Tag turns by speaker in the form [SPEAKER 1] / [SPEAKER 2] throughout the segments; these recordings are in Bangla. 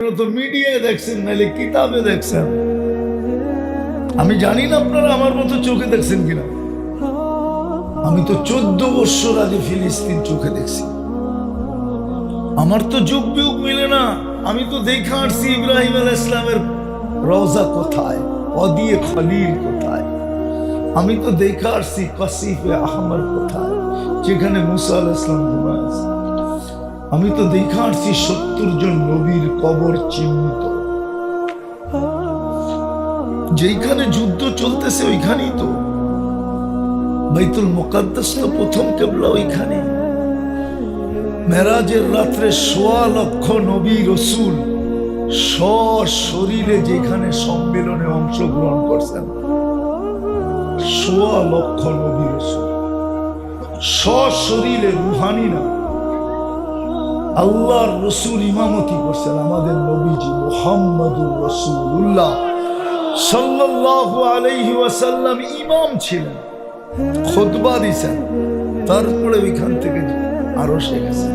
[SPEAKER 1] তো মিডিয়ায় দেখছেন, নাহলে কিতাবে দেখছেন। আমি জানি না আপনারা আমার মতো চোখে দেখছেন কিনা। আমি তো 14 বছর আগে ফিলিস্তিন চোখে দেখছি। আমার তো যুগ বিয়োগ মিলে না। আমি তো দেখা আসছি ইব্রাহিম আলাইহিস সালামের রওজা কোথায়, ওয়াদিয়ে খলিল কোথায়। আমি তো দেখা আসছি কাসিফে আহমর কোথায়, যেখানে মুসা আলাইহিস সালাম ঘুমায় আছে। আমি তো দেখা আসছি 70 জন নবীর কবর চিহ্নিত। যেখানে যুদ্ধ চলতেছে ওইখানেই তো বাইতুল মুকাদ্দাস, তো প্রথম কিবলা ওইখানে। মেরাজের রাত্রে 1.25 লক্ষ নবী রাসূল সশরীরে যেখানে সম্মেলনে অংশগ্রহণ করছেন। 1.25 লক্ষ নবী রাসূল সশরীরে, রুহানি না। আল্লাহর রাসূল ইমামতি করছেন। আমাদের নবীজি মুহাম্মদুর রাসূলুল্লাহ সাল্লাল্লাহু আলাইহি ওয়াসাল্লাম ইমাম ছিলেন, খুতবা দিয়েছেন। তারপরে ওইখান থেকে আরো গেছেন।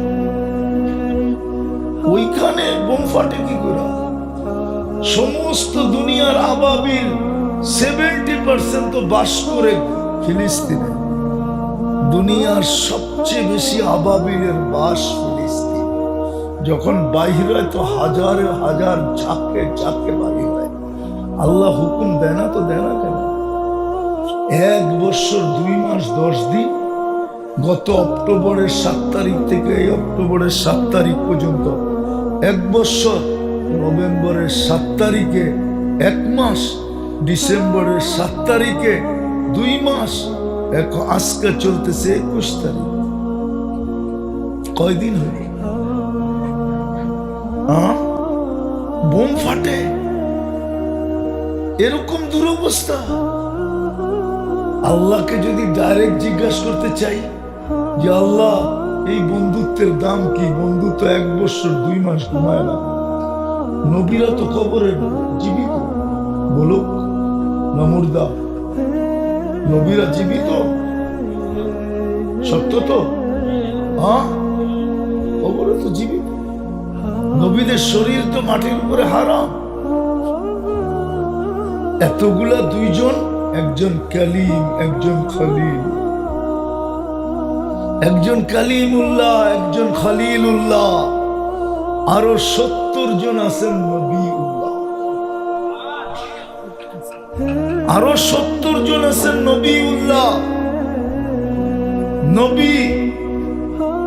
[SPEAKER 1] ওইখানে বোম ফাটে কি করে? সমস্ত দুনিয়ার আবাবিল 70% তো বাস করে ফিলিস্তিনে। দুনিয়ার সবচেয়ে বেশি আবাবিলের বাস ফিলিস্তিন। যখন বাহির হয় তো হাজারে হাজার ঝাঁকে ঝাঁকে বাহির হয়। আল্লাহ হুকুম দেয় না তো দেয় না কেন? 1 বছর 2 মাস 10 দিন, গত অক্টোবরের 7 তারিখ থেকে এই অক্টোবরের 7 তারিখ পর্যন্ত 1 বছর, নভেম্বরের 7 তারিখে 1 মাস, ডিসেম্বরের 7 তারিখে 2 মাস, আজকে চলতেছে 21 তারিখ। কয়দিন হল বোম ফাটে? এরকম দুরবস্থা। আল্লাহকে যদি ডাইরেক্ট জিজ্ঞাসা করতে চাই যে আল্লাহ এই বন্ধুত্বের দাম কি, বন্ধু তো 1 বছর 2 মাস ঘুমায় না। নবীরা তো কবরে জীবিত, বলুক না মুর্দা? নবীরা জীবিত, সত্য তো? কবরে তো জীবিত। নবীদের শরীর তো মাটির উপরে হারাম। এতগুলা 2 জন, একজন কালিম, একজন খলিল। একজন কালিমুল্লাহ, একজন খলিলুল্লাহ। আরো 70 জন আছেন নবীউল্লাহ। আরো 70 জন আছেন নবীউল্লাহ, নবী।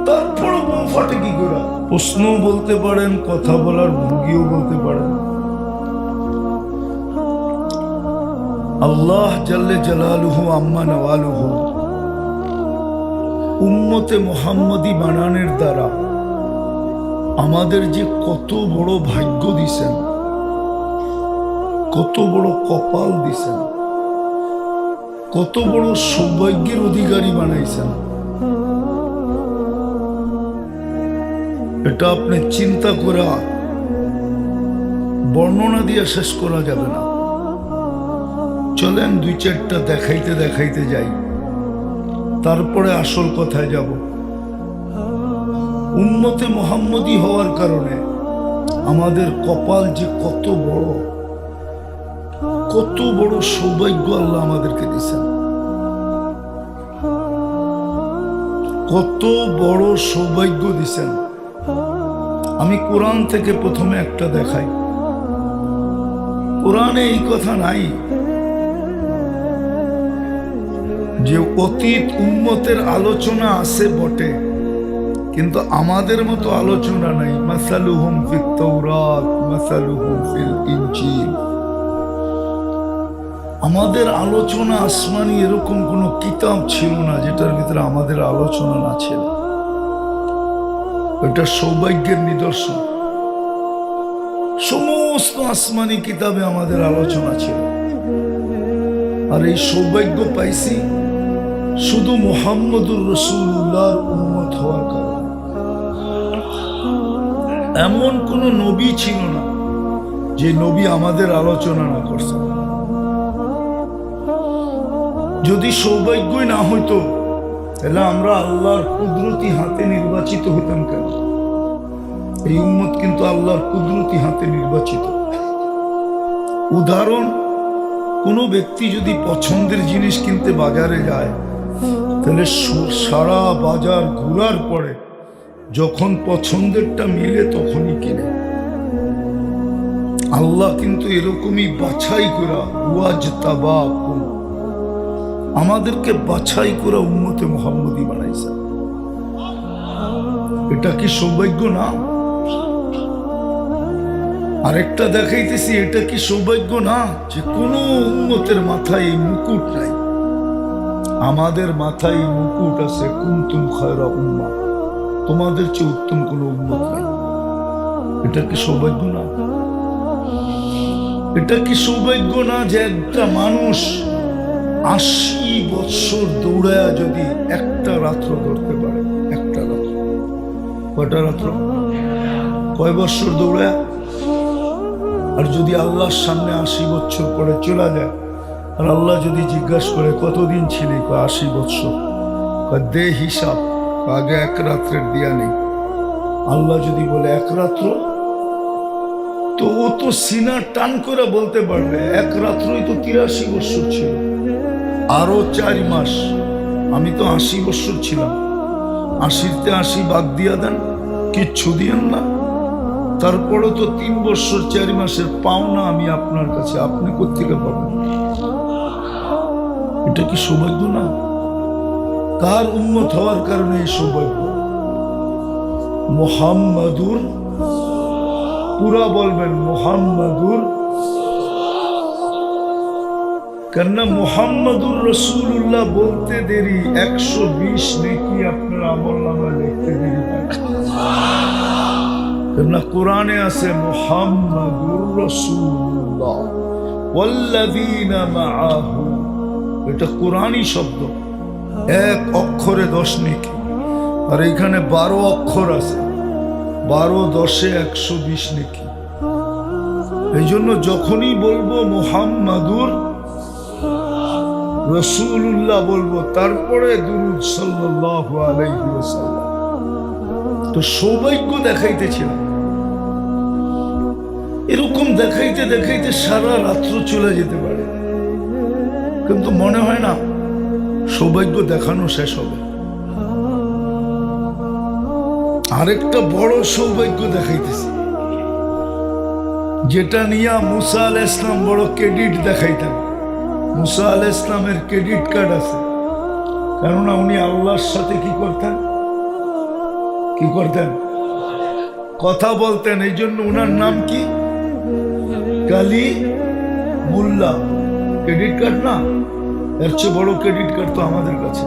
[SPEAKER 1] তারপর বোম ফাটে কি করে? প্রশ্ন বলতে পারেন, কথা বলার ভঙ্গিও বলতে পারেন। আল্লাহ জাল্লে জালালুহু আম্মা নওয়ালুহু উম্মতে মুহাম্মদী বানানোর দ্বারা আমাদের যে কত বড় ভাগ্য দিছেন, কত বড় কপাল দিছেন, কত বড় সৌভাগ্যের অধিকারী বানাইছেন, এটা আপনি চিন্তা করা, বর্ণনা দিয়ে শেষ করা যাবে না। চলেন 2-4টা দেখাইতে দেখাইতে যাই, তারপরে আসল কথায় যাব। উম্মতে মুহাম্মদী হওয়ার কারণে আমাদের কপাল যে কত বড়, কত বড় সৌভাগ্য আল্লাহ আমাদেরকে দিয়েছেন। কত বড় সৌভাগ্য দিয়েছেন। আমি কোরআন থেকে প্রথমে একটা দেখাই। কোরআনে এই কথা নাই যে অতীত উম্মতের আলোচনা আছে বটে, কিন্তু আমাদের মতো আলোচনা নাই। মাসালুহুম ফিত তাওরাত মাসালুহুম ফিল ইনজিল। আমাদের আলোচনা আসমানি এরকম কোন কিতাব ছিল না যেটার ভিতরে আমাদের আলোচনা না ছিল। এটা সৌভাগ্যের নিদর্শন। সমস্ত আসমানি কিতাবে আমাদের আলোচনা ছিল। আর এই সৌভাগ্য পাইছি শুধু মুহাম্মদুর রাসূলুল্লাহর উম্মত হওয়ার কারণে। এমন কোন নবী ছিল না যে নবী আমাদের আলোচনা না করছেন। যদি সৌভাগ্যই না হইতো তাহলে আমরা আল্লাহর কুদরতি হাতে নির্বাচিত হতাম কেন? এই উম্মত কিন্তু আল্লাহর কুদরতি হাতে নির্বাচিত। উদাহরণ, কোনো ব্যক্তি যদি পছন্দের জিনিস কিনতে বাজারে যায়, তাহলে সারা বাজার ঘোরার পরে যখন পছন্দেরটা মিলে তখনই কিনে। আল্লাহ কিন্তু এরকমই বাছাই করা ওয়াজতাবাকুম, আমাদেরকে বাছাই করা উম্মতে মুহাম্মদী বানাইছে। এটা কি সৌভাগ্য না? আরেকটা দেখাইতেছি, এটা কি সৌভাগ্য না যে কোনো উম্মতের মাথায় এই মুকুট নাই? আমাদের মাথায় মুকুট আছে, কুনতুম খায়রা উম্মাহ, তোমাদের চেয়ে উত্তম কোনো উম্মত নাই। এটা কি সৌভাগ্য না? এটা কি সৌভাগ্য না যে একটা মানুষ 80 বছর দৌড়ায় যদি একটা রাত্র ধরতে পারে? একটা রাত্র, কয়টা রাত্র, কয় বছর দৌড়ায়? আর যদি আল্লাহর সামনে 80 বছর পরে চলে যায়, আর আল্লাহ যদি জিজ্ঞাসা করে কতদিন ছিলি, 80 বছর, দে হিসাব, আগে এক রাত্রের দিয়া নেই। আল্লাহ যদি বলে এক রাত্র, তো ও তো সিনা টান করে বলতে পারবে এক রাত্রই তো 83 বছর ছিল, আরো 4 মাস, আমি তো 80 বছর ছিলাম, 80-তে 80 বাদ দিয়া দেন, কিচ্ছু দিয়েন না, তারপরে তো 3 বছর 4 মাসের পাওনা আমি আপনার কাছে, আপনি কোত্থেকে পাবেন? এটা কি সৌভাগ্য না? কার উম্মত হওয়ার কারণে এই সৌভাগ্য? মুহাম্মাদুর, পুরা বলবেন মুহাম্মাদুর, কেননা মুহাম্মাদুর রাসূলুল্লাহ বলতে দেরি 120 নেকি আপনার আমলনামায় লিখতে দেরি হয়। কেননা কোরআনে আছে মুহাম্মাদুর রাসূলুল্লাহ ওয়াল্লাযীনা মাআহু, এটা কোরআনই শব্দ, এক অক্ষরে 10 নেকি, আর এখানে 12 অক্ষর আছে, 12 10 120 নেকি। এই জন্য যখনই বলবো মুহাম্মাদুর রাসূলুল্লাহ বলবো, তারপরে দুরূদ সাল্লাল্লাহু আলাইহি ওয়াসাল্লাম। তো সৌভাগ্য দেখাইতেছিলাম, এরকম দেখাইতে দেখাইতে সারা রাত্র চলে যেতে পারে, কিন্তু মনে হয় না সৌভাগ্য দেখানো শেষ হবে। আরেকটা বড় সৌভাগ্য দেখাইতেছি, যেটা নিয়ে মুসা আলাইহিস সালাম বড় ক্রেডিট দেখাইতেন। মুসা আলাইহিস সালামের ক্রেডিট কার্ড আছে, কেননা উনি আল্লাহর সাথে কি করতেন? কি করতেন? কথা বলতেন। এই জন্য উনার নাম কি? কালিমুল্লাহ। ক্রেডিট কার্ড না, এর চেয়ে বড় ক্রেডিট কার্ড তো আমাদের কাছে,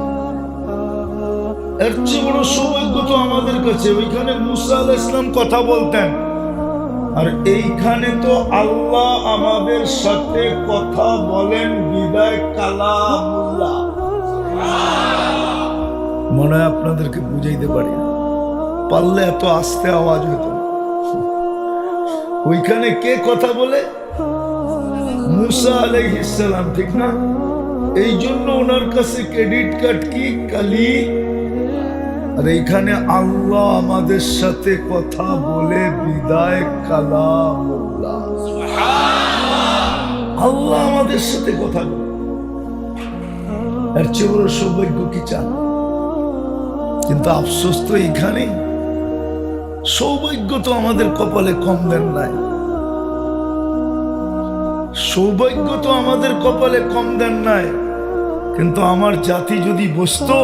[SPEAKER 1] এর চেয়ে বড় সৌভাগ্য তো আমাদের কাছে। ওইখানে মুসা আলাইহিস সালাম কথা বলতেন, আর এইখানে তো আল্লাহ আমাদের সাথে কথা বলেন, বিদায় কালামুল্লাহ। মনে হয় আপনাদেরকে বুঝাইতে পারি না, পারলে এত আস্তে আওয়াজ হতো। ওইখানে কে কথা বলে? মুসা আলাইহিস সালাম, ঠিক না? এই জন্য ওনার কাছে ক্রেডিট কার্ড কি? কালি। আর এইখানে আল্লাহ আমাদের সাথে কথা বলে, বিদায় কালামুল্লাহ। আল্লাহ আমাদের সাথে কথা বলে, এর চেয়ে বড় সৌভাগ্য কি চান? কিন্তু আফসোস তো এইখানে, সৌভাগ্য তো আমাদের কপালে কম দেন নাই। সৌভাগ্য তো আমাদের কপালে কম দেন নাই, কিন্তু আমার জাতি যদি বসতো,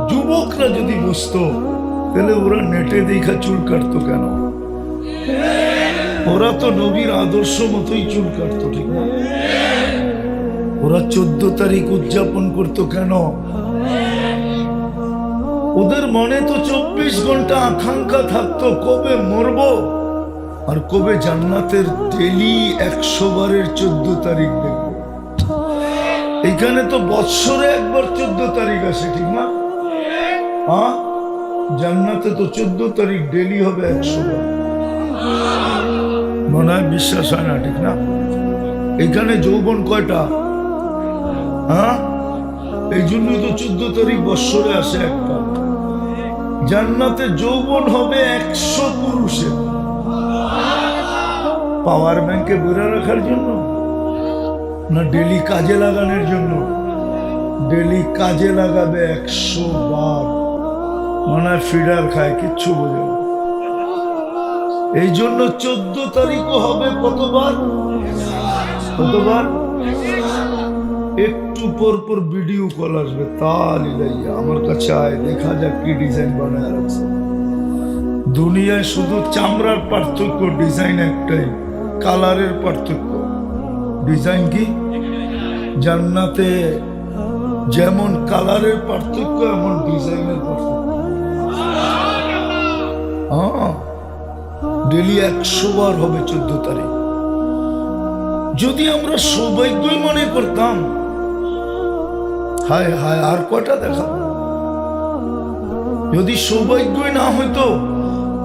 [SPEAKER 1] যুবকরা যদি বসতো, তাহলে ওরা নেটে দেখা চুল কাটতো কেন? ওরা তো নবীর আদর্শ মতোই চুল কাটতো, ঠিক না? ওরা 14 তারিখ উদযাপন করতো কেন? ওদের মনে তো 24 ঘন্টা আকাঙ্ক্ষা থাকতো, কবে মরবো আর কবে জান্নাতের ডেলি 100 বারের 14 তারিখ দেখবো। এখানে তো বৎসরে একবার 14 তারিখ আসে, ঠিক না? হ্যাঁ, জান্নাতে তো 14 তারিখ ডেলি হবে 100 বার। মনে হয় বিশ্বাস হয় না, ঠিক না? এখানে যৌবন কয়টা? হ্যাঁ, এই জন্য তো 14 তারিখ বৎসরে আসে একটা। জান্নাতে যৌবন হবে 100 পুরুষের। পাওয়ার ব্যাংকে ভরে রাখার জন্য না ডেলি কাজে লাগানোর জন্য? ডেলি কাজে লাগাবে 100 বার, মনে হয় ফিডার খায়, কিচ্ছু বোঝে না। এই জন্য 14 তারিখও হবে কতবার? কতবার? একটু পর পর ভিডিও কল আসবে, তালি লাইয়া আমার কাছে আয়, দেখা যাক কি ডিজাইন বানায় রাখছে। দুনিয়ায় শুধু চামড়ার পার্থক্য, ডিজাইন একটাই, কালারের পার্থক্য। ডিজাইন কি? জান্নাতে যেমন কালারের পার্থক্য, এমন ডিজাইনের পার্থক্য। হ্যাঁ, ডেলি 100 বার হবে 14 তারিখ। যদি আমরা সৌভাগ্যই মনে করতাম, হায় হায় আর কয়টা দেখা। যদি সৌভাগ্যই না হইতো,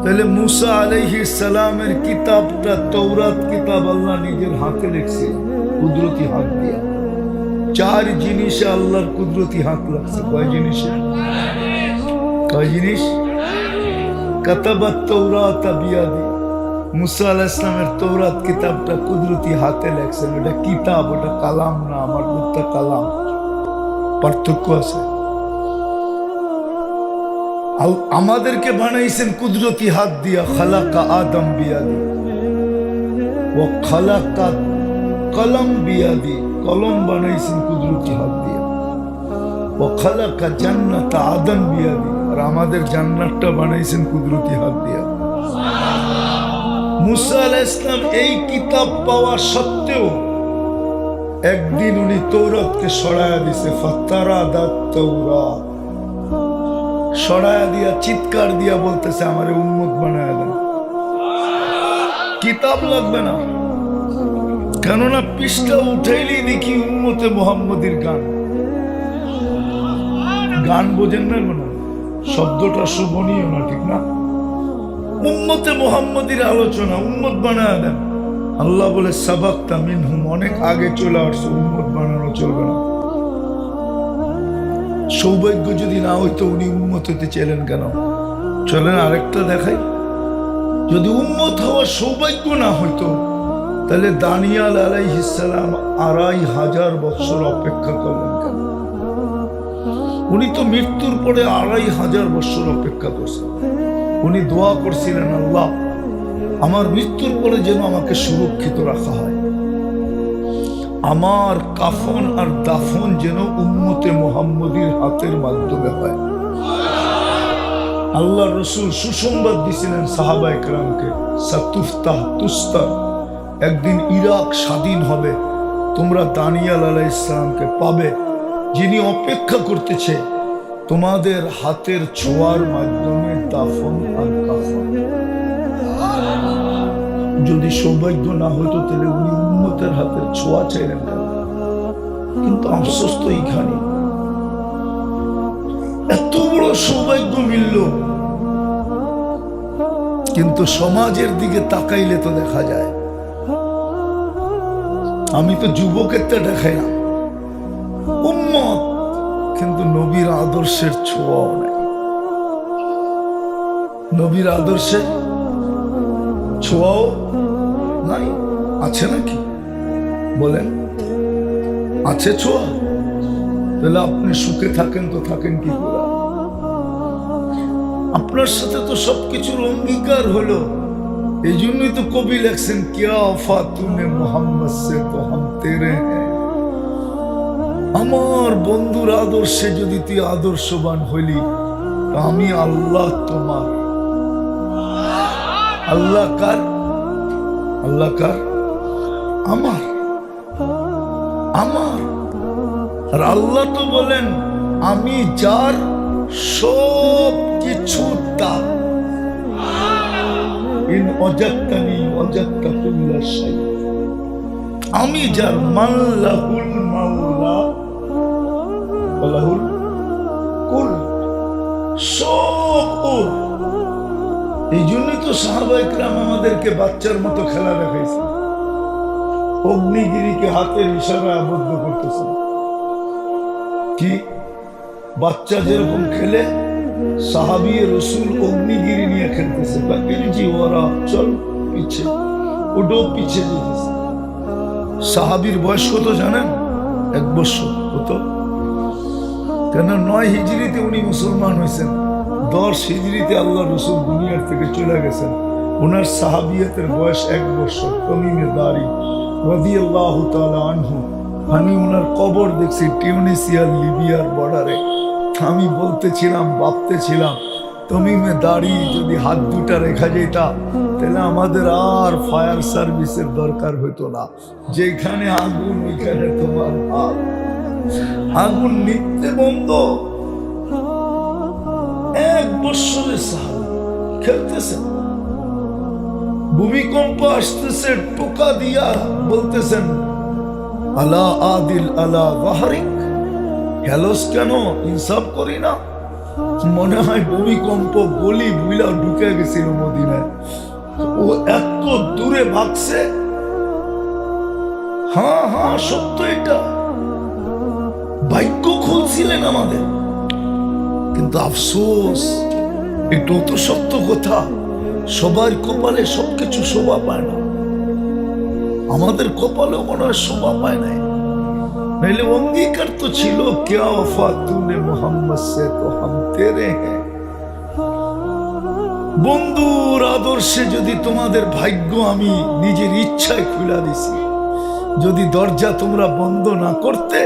[SPEAKER 1] তাহলে মুসা আলাইহিস সালামের কিতাবটা, তৌরাত কিতাব, আল্লাহ নিজের হাতে লিখছে, কুদরতি হাত দিয়ে। 4 জিনিসে আল্লাহর কুদরতি হাত লাগছে। কয় জিনিসে? কয় জিনিস? কাতাবাত তাওরাত বিয়াদি। মুসা আলাইহিস সালামের তৌরাত কিতাবটা কুদরতি হাতে লেখছেন। এটা কিতাব, ওটা কালাম না। আমার দুটা কালাম, পার্থক্য আছে। আমাদেরকে বানাইছেন কুদরতি হাত দিয়া। খালাকা আদম বিয়াদি ও খালাকা কলম বিয়াদি। কলম বানাইছেন কুদরতি হাত দিয়া। ও খালাকা জান্নাত আদম বিয়াদি। আর আমাদের জান্নাতটা বানাইছেন কুদরতি হাত দিয়া। মুসা আলাইহিস সালাম এই কিতাব পাওয়া সত্ত্বেও একদিন উনি তৌরাতকে সরায়া দিছে। ফাতারাদাত তাওরাত, সরায়া দিয়া চিৎকার দিয়া বলতেছে, আমারে উম্মত বানায়া দেন, কিতাব লাগবে না। কেননা পৃষ্ঠা উঠাইলেই দেখি উম্মতে মুহাম্মদীর গান। গান বোঝেন না? কোনো শব্দটা শোভনীয় না, ঠিক না? উম্মতে মুহাম্মদীর আলোচনা, উম্মত বানায়া দেন। আল্লাহ বলে সাবাক্তা মিনহুম, অনেক আগে চলে আসছে, উম্মত বানানো চলবে না। সৌভাগ্য যদি না হইতো উনি উম্মত হতে চাইলেন কেন? চলেন আরেকটা দেখাই। যদি উম্মত হওয়ার সৌভাগ্য না হইতো, তাহলে দানিয়াল আলাইহিস সালাম 2500 বছর অপেক্ষা করলেন কেন? উনি তো মৃত্যুর পরে 2500 বছর অপেক্ষা করছেন। উনি দোয়া করছিলেন, আল্লাহ আমার মৃত্যুর পরে যেন আমাকে সুরক্ষিত রাখা হয়, আমার কাফন আর দাফন যেন উম্মতে মুহাম্মদীর হাতের মাধ্যমে হয়। আল্লাহ রসুল সুসংবাদ দিছিলেন সাহাবায়ে কেরামকে, সাতুফতাহ তুস্তার, একদিন ইরাক স্বাধীন হবে, তোমরা দানিয়াল আলাইহিস সালামকে পাবে, যিনি অপেক্ষা করতেছে তোমাদের হাতের ছোঁয়ার মাধ্যমে দাফন আর কাফন। যদি সৌভাগ্য না হতো, তাহলে উনি উম্মতের হাতের ছোঁয়া চাইলেন কেন? কিন্তু আফসোস তো এইখানে, এত বড় সৌভাগ্য মিলল, কিন্তু সমাজের দিকে তাকাইলে তো দেখা যায়, আমি তো যুবকেরটা দেখাই না, উম্মত, কিন্তু নবীর আদর্শের ছোঁয়াও নাই। নবীর আদর্শের ছোঁয়াও নাই। আছে নাকি বলেন? আছে ছোঁয়া? তাহলে আপনি সুখে থাকেন তো থাকেন কি করে? আপনার সাথে তো সবকিছুর অঙ্গীকার হলো। এই জন্যই তো কবি লেখছেন, কিয়া ওফা তুনে মোহাম্মদ সে তো হাম তেরে হ্যাঁ। আমার বন্ধুর আদর্শে যদি তুই আদর্শবান হইলি, তো আমি আল্লাহ তোমার। আল্লাহ কার? আল্লাহ কার? আমার। আমার। আর আল্লাহ তো বলেন, আমি যার সব কিছু তার। ইন ওয়াজাদতানি ওয়াজাদতা কুল্লা শাই। আমি যার, মাল্লাহুল মাওলা ওয়ালাহুল কুল, সব ওর। এই জন্যই তো সাহাবায়ে কেরাম আমাদেরকে বাচ্চার মতো খেলা দেখাইছে। অগ্নিগিরিকে হাতের ইশারায় আবদ্ধ করতেছে। কি বাচ্চা যেরকম খেলে সাহাবী রসুল অগ্নিগিরি নিয়ে খেলতেছে, বাকিজি ওরা চল পিছে, ওটাও পিছে যেতেছে। সাহাবীর বয়স কত জানেন? 1 বছর। কত? কেন 9 হিজরিতে উনি মুসলমান হয়েছেন, 10 হিজরিতে আল্লাহ রসুল দুনিয়ার থেকে চলে গেছেন। ওনার সাহাবিয়তের বয়স 1 বছর। তমিমে দাড়ি রাদিয়াল্লাহু তাআলা আনহু, আমি ওনার কবর দেখছি টিউনিসিয়ার লিবিয়ার বর্ডারে। আমি বলতেছিলাম, ভাবতেছিলাম, তমিমে দাড়ি যদি হাত দুটা রেখা যেতা তাহলে আমাদের আর ফায়ার সার্ভিসের দরকার হতো না। যেখানে আগুন ওইখানে তোমার হাত। আগুন নিতে বন্ধ। 1 বছরের সাহাবী খেলতেছেন, ভূমিকম্প আসতেছে, টোকা দিয়া বলতেছেন আলা আদিল আলা ওয়াহরিক, হেলস কেন, ইনসাফ করি না? মনে হয় ভূমিকম্প গলি বুইলা ঢুকে গেছিল মদিনায়। ও এত দূরে ভাগছে। হ্যাঁ হ্যাঁ সত্য, এটা ভাগ্য খুলছিলেন আমাদের, কিন্তু আফসোস, এটাও তো সত্য কথা, সবার কপালে সবকিছু শোভা পায় না। আমাদের কপালেও মনে হয় শোভা পায় নাই। নাইলে অঙ্গীকার তো ছিল, क्या वफा तूने मोहम्मद से तो हम तेरे हैं। বন্ধুর আদর্শে যদি তোমাদের ভাগ্য আমি নিজের ইচ্ছায় খুলে দিছি, যদি দরজা তোমরা বন্ধ না করতে,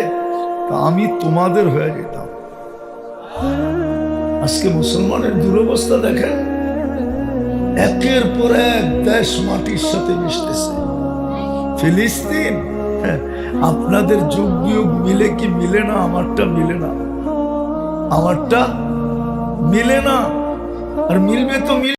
[SPEAKER 1] তা আমি তোমাদের হয়ে যেতাম। আজকে মুসলমানের দুরবস্থা দেখেন, একের পর এক দেশ মাটির সাথে মিশতেছে। ফিলিস্তিন, আপনাদের যুগ বিয়োগ মিলে কি মিলে না? আমারটা মিলে না, আমারটা মিলে না, আর মিলবে তো মিলে।